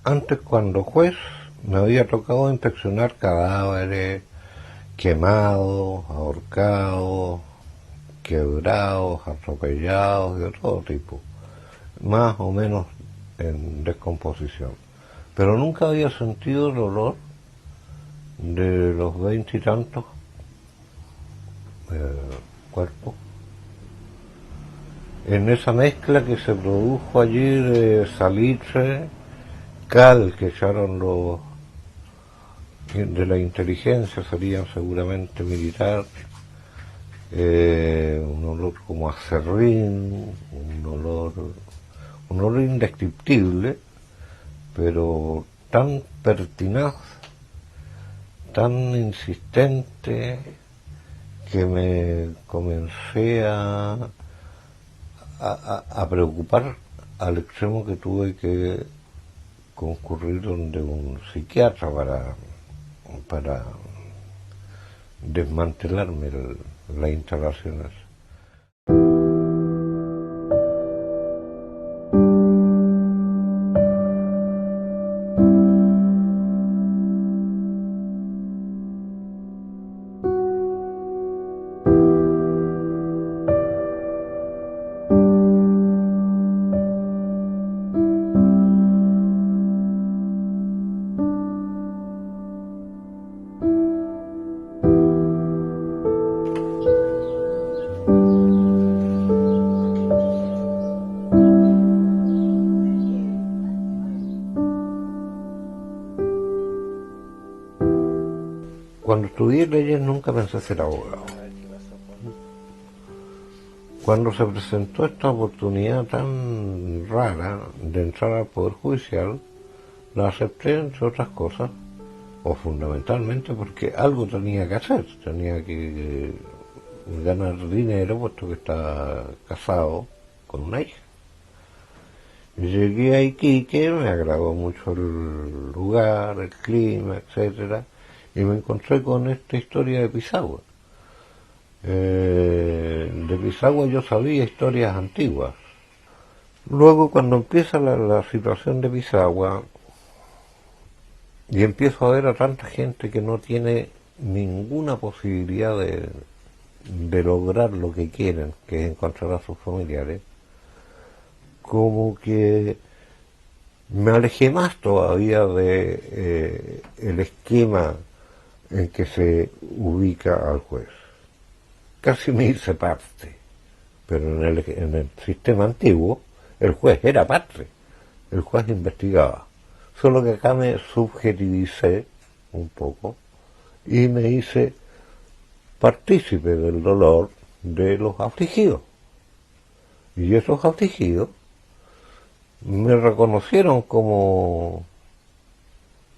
Antes, cuando juez, me había tocado inspeccionar cadáveres quemados, ahorcados, quebrados, atropellados, de todo tipo, más o menos en descomposición. Pero nunca había sentido el olor de los 20 y tantos cuerpos, en esa mezcla que se produjo allí de salitre, cal que echaron los de la inteligencia, serían seguramente militar, un olor como a serrín, un olor indescriptible, pero tan pertinaz, tan insistente, que me comencé a preocupar al extremo que tuve que concurrir donde un psiquiatra para desmantelarme las instalaciones. Cuando estudié leyes nunca pensé ser abogado. Cuando se presentó esta oportunidad tan rara de entrar al Poder Judicial, la acepté, entre otras cosas, o fundamentalmente porque algo tenía que hacer, tenía que ganar dinero, puesto que estaba casado con una hija. Llegué a Iquique, me agradó mucho el lugar, el clima, etcétera, y me encontré con esta historia de Pisagua. De Pisagua yo sabía historias antiguas. Luego, cuando empieza la situación de Pisagua, y empiezo a ver a tanta gente que no tiene ninguna posibilidad de lograr lo que quieren, que es encontrar a sus familiares, como que me alejé más todavía de el esquema en que se ubica al juez. Casi me hice parte, pero en el sistema antiguo el juez era parte, el juez investigaba. Solo que acá me subjetivicé un poco y me hice partícipe del dolor de los afligidos. Y esos afligidos me reconocieron como,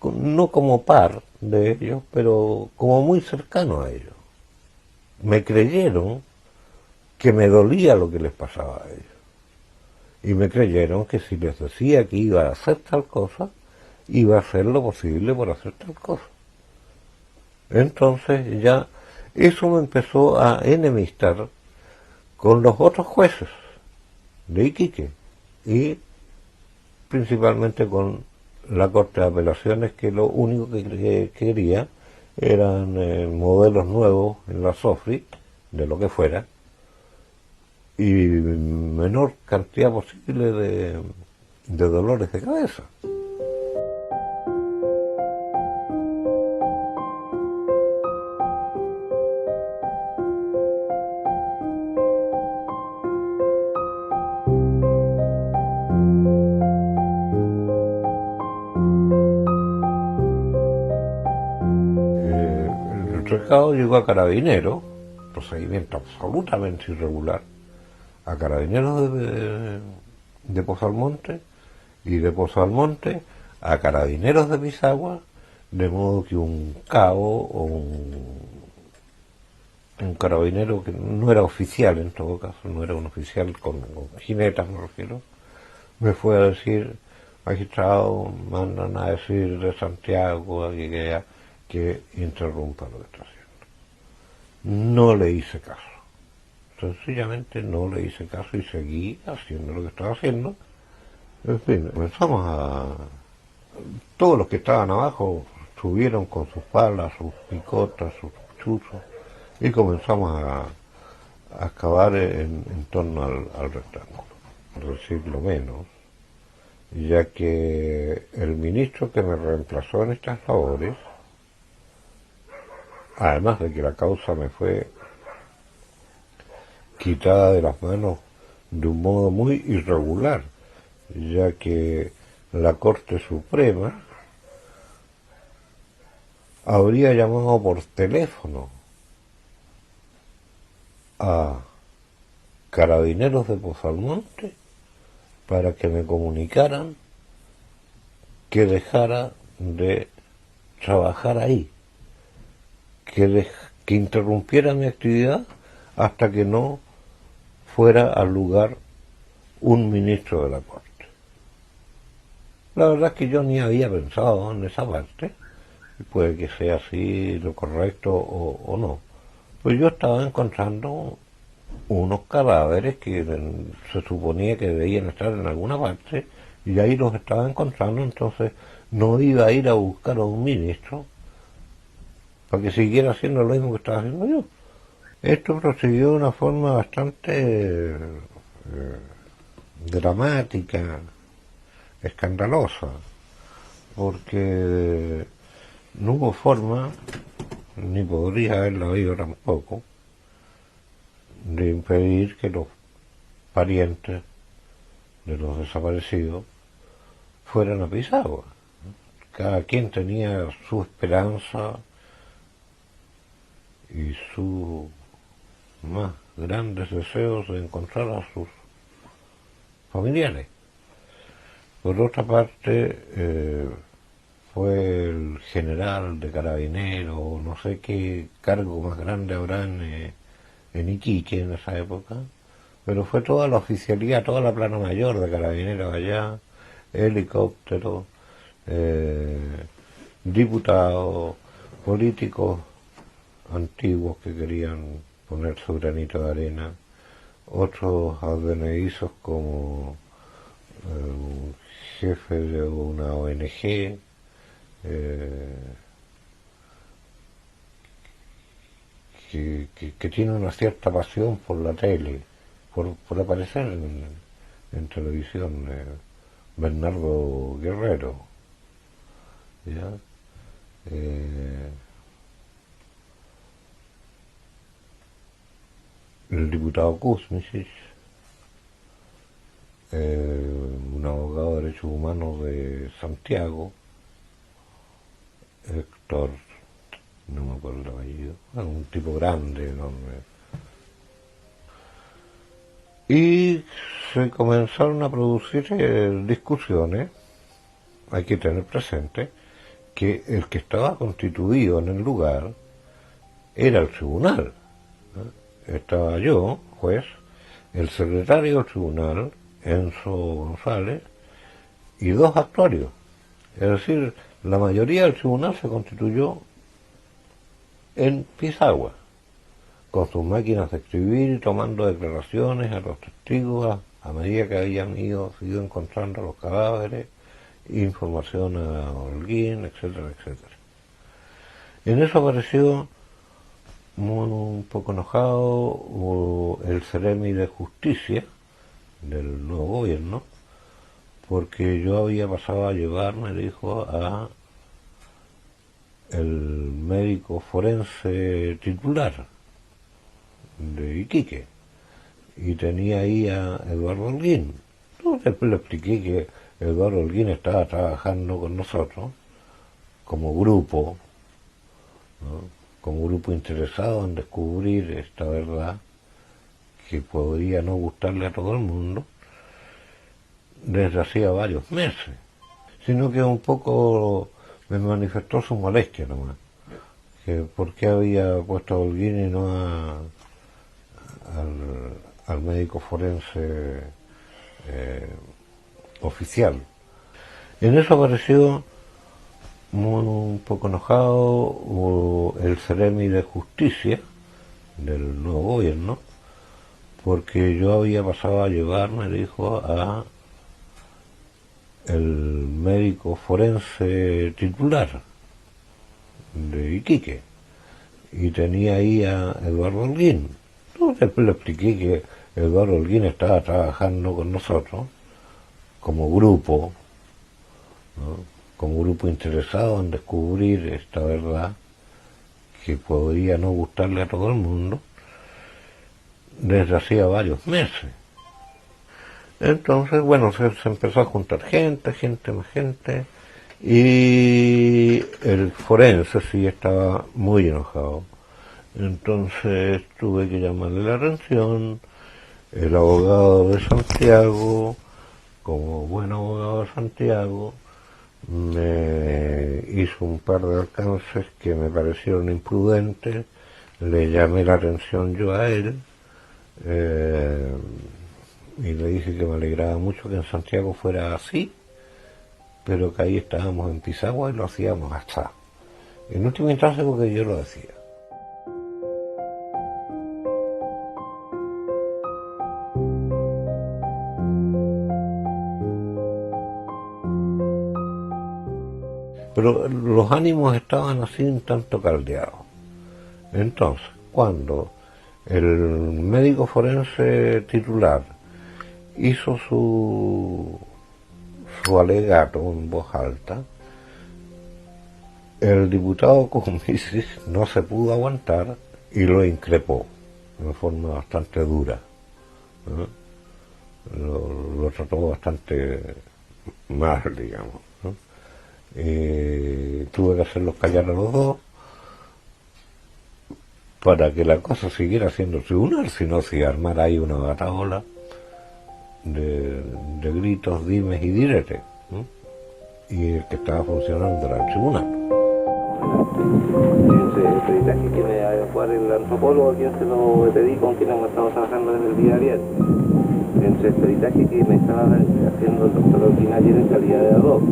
no como par de ellos, pero como muy cercano a ellos. Me creyeron que me dolía lo que les pasaba a ellos. Y me creyeron que si les decía que iba a hacer tal cosa, iba a hacer lo posible por hacer tal cosa. Entonces ya eso me empezó a enemistar con los otros jueces de Iquique y principalmente con la Corte de Apelaciones, que lo único que quería eran modelos nuevos en la SOFRI, de lo que fuera, y menor cantidad posible de dolores de cabeza. El recado llegó a Carabineros, procedimiento absolutamente irregular, a Carabineros de Pozo Almonte, y de Pozo Almonte a Carabineros de Pisagua, de modo que un cabo o un carabinero que no era oficial, en todo caso, no era un oficial con jinetas, me refiero, me fue a decir: magistrado, mandan a decir de Santiago que interrumpa lo que está haciendo. No le hice caso. Sencillamente no le hice caso y seguí haciendo lo que estaba haciendo. En fin, comenzamos Todos los que estaban abajo subieron con sus palas, sus picotas, sus chuzos, y comenzamos a excavar en torno al rectángulo, por decirlo menos, ya que el ministro que me reemplazó en estas labores, además de que la causa me fue quitada de las manos de un modo muy irregular, ya que la Corte Suprema habría llamado por teléfono a Carabineros de Pozalmonte para que me comunicaran que dejara de trabajar ahí, que interrumpiera mi actividad hasta que no fuera al lugar un ministro de la Corte. La verdad es que yo ni había pensado en esa parte, y puede que sea así lo correcto o no. Pues yo estaba encontrando unos cadáveres que se suponía que debían estar en alguna parte, y ahí los estaba encontrando, entonces no iba a ir a buscar a un ministro para que siguiera haciendo lo mismo que estaba haciendo yo. Esto procedió de una forma bastante dramática, escandalosa, porque no hubo forma, ni podría haberla habido tampoco, de impedir que los parientes de los desaparecidos fueran a Pisagua. Cada quien tenía su esperanza y sus más grandes deseos de encontrar a sus familiares. Por otra parte, fue el general de Carabineros, no sé qué cargo más grande habrá en Iquique en esa época, pero fue toda la oficialía, toda la plana mayor de Carabineros allá, helicópteros, diputados, políticos antiguos que querían poner su granito de arena, otros advenedizos como un jefe de una ONG, que tiene una cierta pasión por la tele, por aparecer en televisión, Bernardo Guerrero, ¿ya? El diputado Kuzmich, un abogado de derechos humanos de Santiago, Héctor, no me acuerdo el apellido, un tipo grande, enorme. Y se comenzaron a producir discusiones. Hay que tener presente que el que estaba constituido en el lugar era el tribunal, ¿no? Estaba yo, juez, el secretario del tribunal, Enzo González, y dos actuarios. Es decir, la mayoría del tribunal se constituyó en Pisagua, con sus máquinas de escribir y tomando declaraciones a los testigos a medida que habían ido encontrando los cadáveres, información a Holguín, etcétera, etcétera. En eso apareció, un poco enojado, el Ceremi de Justicia del nuevo gobierno, porque yo había pasado a llevar, me dijo, a el médico forense titular de Iquique, y tenía ahí a Eduardo Holguín. Entonces le expliqué que Eduardo Holguín estaba trabajando con nosotros como grupo, ¿no? Como grupo interesado en descubrir esta verdad que podría no gustarle a todo el mundo desde hacía varios meses, sino que un poco me manifestó su molestia nomás, que por qué había puesto a Holguín y no al médico forense oficial. En eso apareció, un poco enojado, el Ceremi de Justicia del nuevo gobierno, porque yo había pasado a llevar, me dijo, a el médico forense titular de Iquique, y tenía ahí a Eduardo Holguín. Entonces le expliqué que Eduardo Holguín estaba trabajando con nosotros como grupo, ¿no? Como grupo interesado en descubrir esta verdad que podría no gustarle a todo el mundo desde hacía varios meses. Entonces, bueno, se empezó a juntar gente más gente, y el forense sí estaba muy enojado. Entonces tuve que llamarle la atención. El abogado de Santiago, como buen abogado de Santiago, me hizo un par de alcances que me parecieron imprudentes. Le llamé la atención yo a él, y le dije que me alegraba mucho que en Santiago fuera así, pero que ahí estábamos en Pisagua y lo hacíamos hasta, en última instancia, porque yo lo decía. Pero los ánimos estaban así un tanto caldeados. Entonces, cuando el médico forense titular hizo su alegato en voz alta, el diputado Comisis no se pudo aguantar y lo increpó de forma bastante dura, ¿no? Lo trató bastante mal, digamos, ¿no? Tuve que hacerlos callar a los dos para que la cosa siguiera siendo tribunal, si no se armara ahí una bataola de gritos, dimes y diretes, ¿no? Y el que estaba funcionando era el tribunal. El peritaje que me va a jugar el antropólogo, a quien se lo pedí, con quien hemos estado trabajando desde el día de ayer. Entre el peritaje que me estaba haciendo el doctor Holguín ayer en calidad de A2,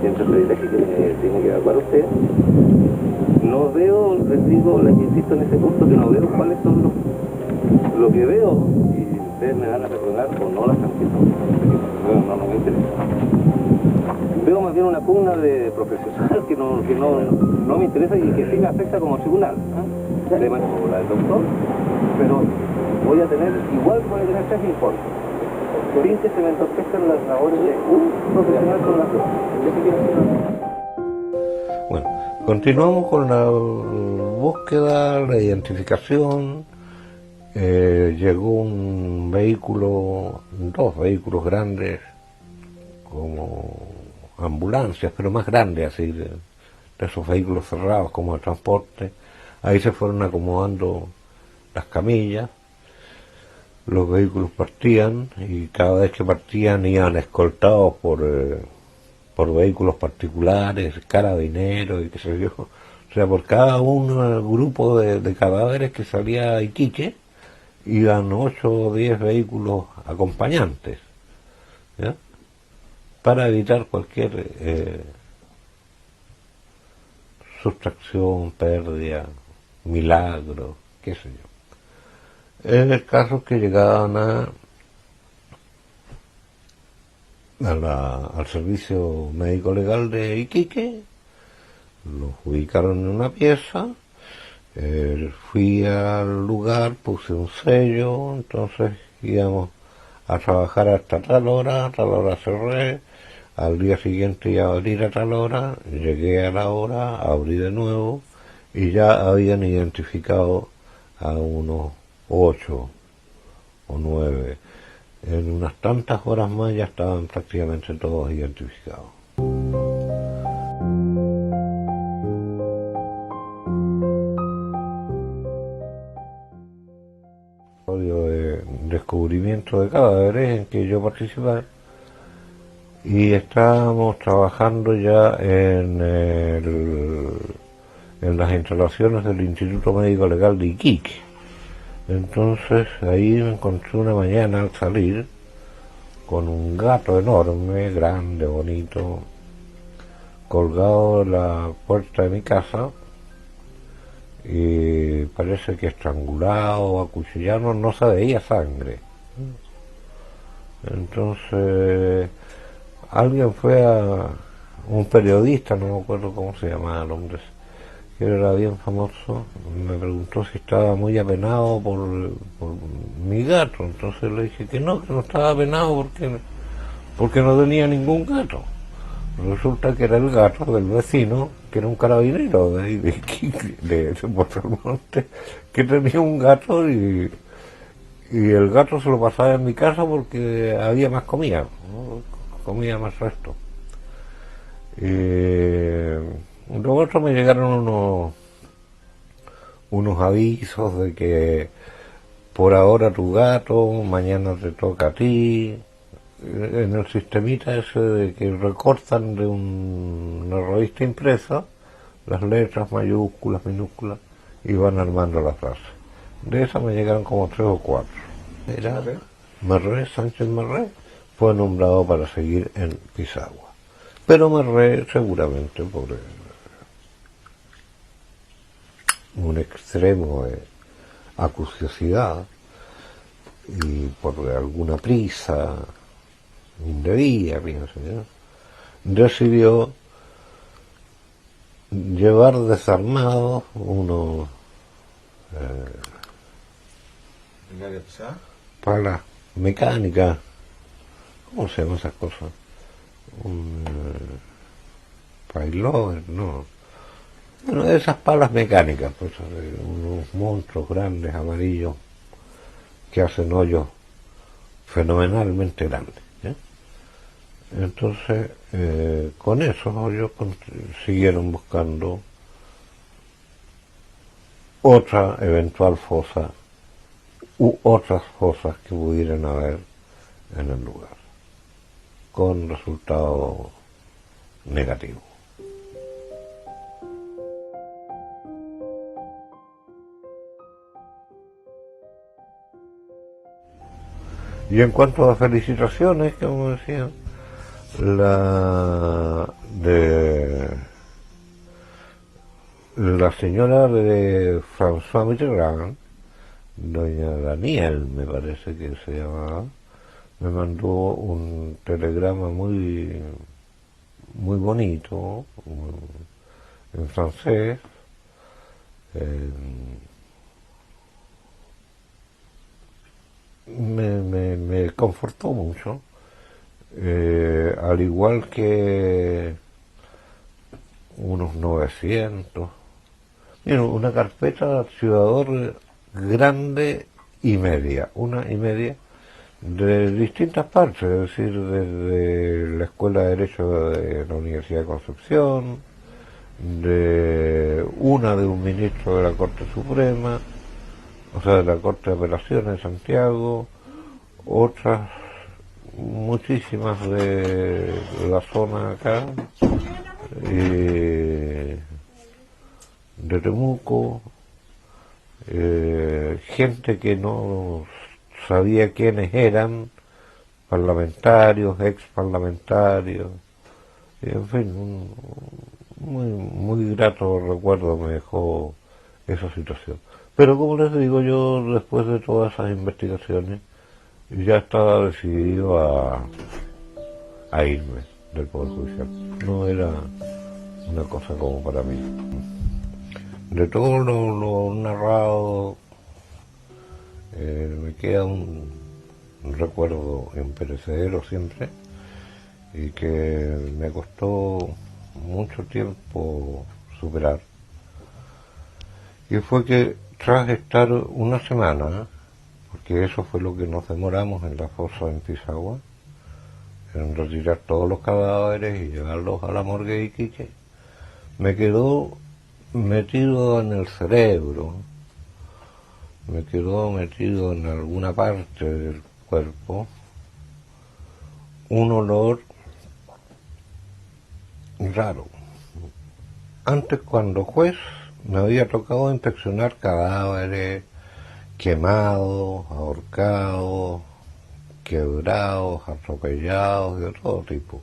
y entre el peritaje que me tiene que evacuar usted, no veo, les digo, les insisto en ese punto, que no veo cuáles son lo que veo, y ustedes me van a perdonar o no las cantidades, no me interesa. Veo más bien una pugna de profesional que no me interesa y que sí me afecta como tribunal, ¿eh? De manera como la del doctor, pero voy a tener tres informes, sin que se me entorpezcan las labores de un profesional con las dos. Bueno, continuamos con la búsqueda, la identificación. Llegó un vehículo, dos vehículos grandes, como ambulancias, pero más grandes, así, de esos vehículos cerrados como de transporte. Ahí se fueron acomodando las camillas, los vehículos partían, y cada vez que partían iban escoltados por vehículos particulares, carabineros y qué sé yo. O sea, por cada un grupo de cadáveres que salía a Iquique, iban 8 o 10 vehículos acompañantes, ¿ya? Para evitar cualquier sustracción, pérdida, milagro, qué sé yo. En el caso que llegaban al servicio médico legal de Iquique, los ubicaron en una pieza. Fui al lugar, puse un sello, entonces íbamos a trabajar hasta tal hora cerré, al día siguiente iba a abrir a tal hora, llegué a la hora, abrí de nuevo, y ya habían identificado a unos 8 o 9. En unas tantas horas más ya estaban prácticamente todos identificados. De descubrimiento de cadáveres en que yo participé, y estábamos trabajando ya en las instalaciones del Instituto Médico Legal de Iquique. Entonces ahí me encontré una mañana al salir con un gato enorme, grande, bonito, colgado en la puerta de mi casa, y parece que estrangulado, acuchillado, no se veía sangre. Entonces, alguien fue a un periodista, no me acuerdo cómo se llamaba el hombre, que era bien famoso, me preguntó si estaba muy apenado por mi gato. Entonces le dije que no estaba apenado porque no tenía ningún gato. Resulta que era el gato del vecino, que era un carabinero de ahí, de Puerto Monte, que tenía un gato y el gato se lo pasaba en mi casa porque había más comida, ¿no? Comía más resto. Luego otros me llegaron unos avisos de que por ahora tu gato, mañana te toca a ti, en el sistemita ese de que recortan de una revista impresa las letras mayúsculas, minúsculas y van armando la frase. De esas me llegaron como 3 o 4. Era Merré, Sánchez Merré, fue nombrado para seguir en Pisagua. Pero Merré seguramente por un extremo de acuciosidad y por alguna prisa indebida, pienso yo, decidió llevar desarmados unos palas mecánicas, ¿cómo se llaman esas cosas? Un payload, no. Bueno, esas palas mecánicas, pues, unos monstruos grandes, amarillos, que hacen hoyos fenomenalmente grandes. Entonces, con esos hoyos siguieron buscando otra eventual fosa u otras fosas que pudieran haber en el lugar, con resultado negativo. Y en cuanto a felicitaciones, como decían, la de la señora de François Mitterrand, doña Daniel me parece que se llamaba, me mandó un telegrama muy bonito en francés, me confortó mucho, al igual que unos 900. Mira, una carpeta de archivador grande y media, una y media, de distintas partes, es decir, desde la Escuela de Derecho de la Universidad de Concepción, de un ministro de la Corte Suprema, o sea, de la Corte de Apelaciones de Santiago, otras muchísimas de la zona acá, de Temuco, gente que no sabía quiénes eran, parlamentarios, ex parlamentarios, y en fin, un muy grato recuerdo me dejó esa situación. Pero como les digo, yo después de todas esas investigaciones ya estaba decidido a irme del Poder Judicial. No era una cosa como para mí. De todo lo narrado, me queda un recuerdo imperecedero siempre y que me costó mucho tiempo superar. Y fue que tras estar una semana, porque eso fue lo que nos demoramos en la fosa en Pisagua, en retirar todos los cadáveres y llevarlos a la morgue de Iquique, me quedó metido en el cerebro, me quedó metido en alguna parte del cuerpo un olor raro. Antes, cuando juez, me había tocado inspeccionar cadáveres quemados, ahorcados, quebrados, atropellados, de todo tipo,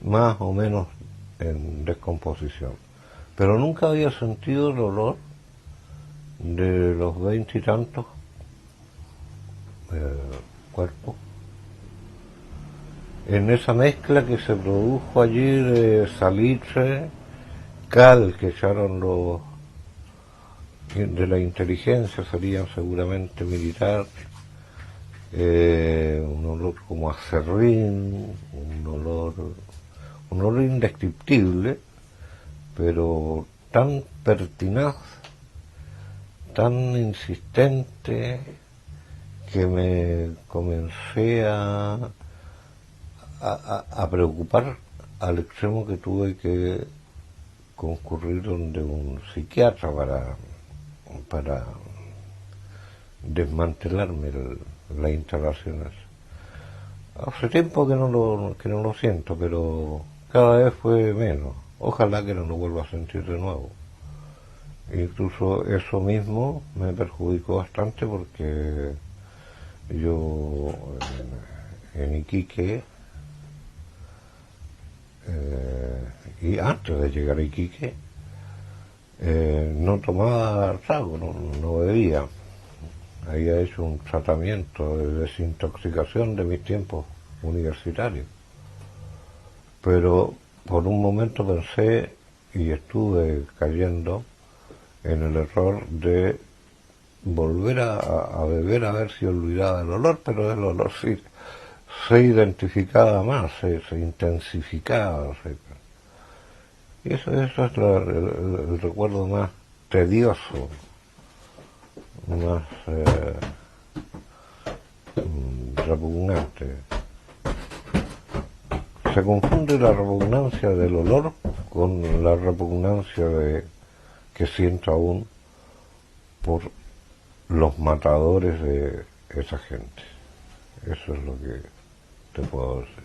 más o menos en descomposición. Pero nunca había sentido el olor de los 20 y tantos cuerpos en esa mezcla que se produjo allí de salitre, cal que echaron los de la inteligencia, serían seguramente militar, un olor como a serrín, un olor indescriptible, pero tan pertinaz, tan insistente, que me comencé a preocupar al extremo que tuve que concurrir donde un psiquiatra para desmantelarme las instalaciones. Hace tiempo que no lo siento, pero cada vez fue menos. Ojalá que no lo vuelva a sentir de nuevo. Incluso eso mismo me perjudicó bastante porque yo en Iquique, y antes de llegar a Iquique, no tomaba trago, no bebía. Había hecho un tratamiento de desintoxicación de mis tiempos universitarios. Pero por un momento pensé y estuve cayendo en el error de volver a beber a ver si olvidaba el olor, pero el olor sí se identificaba más, se intensificaba. Y eso es el recuerdo más tedioso, más repugnante. Se confunde la repugnancia del olor con la repugnancia que siento aún por los matadores de esa gente. Eso es lo que te puedo decir.